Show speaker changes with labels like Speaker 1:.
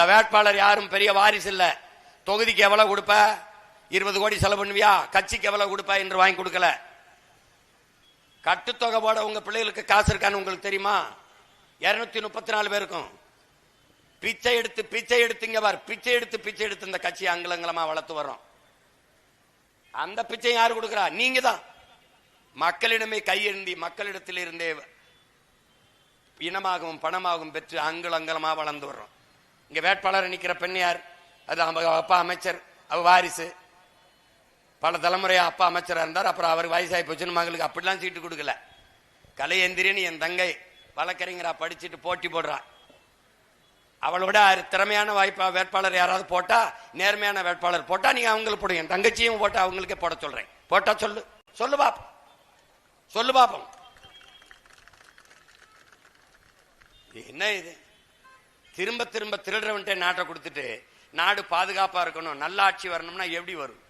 Speaker 1: இந்த வேட்பாளர் யாரும் பெரிய வாரிசு இல்ல. தொகுதிக்கு எவ்வளவு கொடுப்ப? 20 கோடி செலவு பண்ணுவியா? கட்சிக்கு எவ்வளவு கொடுப்ப என்று வாங்கி கொடுக்கல. கட்டுத்தொகை போட உங்க பிள்ளைகளுக்கு காசு இருக்கான்னு உங்களுக்கு தெரியுமா? 234 பேருக்கும் பிச்சை எடுத்துங்க பார், பிச்சை எடுத்து இந்த கட்சி அங்கலங்கலமா வளர்த்து வர்றோம். அந்த பிச்சை யாரு கொடுக்கிறா? நீங்க தான். மக்களிடமே கையேந்தி மக்களிடத்தில் இருந்தே இனமாகவும் பணமாகவும் பெற்று அங்கலங்கலமா வளர்ந்து வர்றோம். இங்க வேட்பாளர் நிக்கிற பெண் யார்? அது அப்பா அமைச்சர், அவ வாரிசு. பல தலைமுறையா அப்பா அமைச்சரா இருந்தார். அப்புறம் அவர் வயசாகி போச்சுன்னு மகளுக்கு அப்படிலாம் சீட்டு கொடுக்கல. கலையெந்திரின்னு என் தங்கை வழக்கறிஞரா படிச்சுட்டு போட்டி போடுறா. அவளோட திறமையான வேட்பாளர் யாராவது போட்டா, நேர்மையான வேட்பாளர் போட்டா நீங்க அவங்களுக்கு போடுங்க. என் தங்கச்சியும் போட்டா அவங்களுக்கே போட சொல்றேன். போட்டா சொல்லு பாப்போம், சொல்லு பாப்போம். என்ன இது? திரும்ப திருடுறவன்ட்டே நாட்டை கொடுத்துட்டு நாடு பாதுகாப்பா இருக்கணும், நல்ல ஆட்சி வரணும்னா எப்படி வரும்?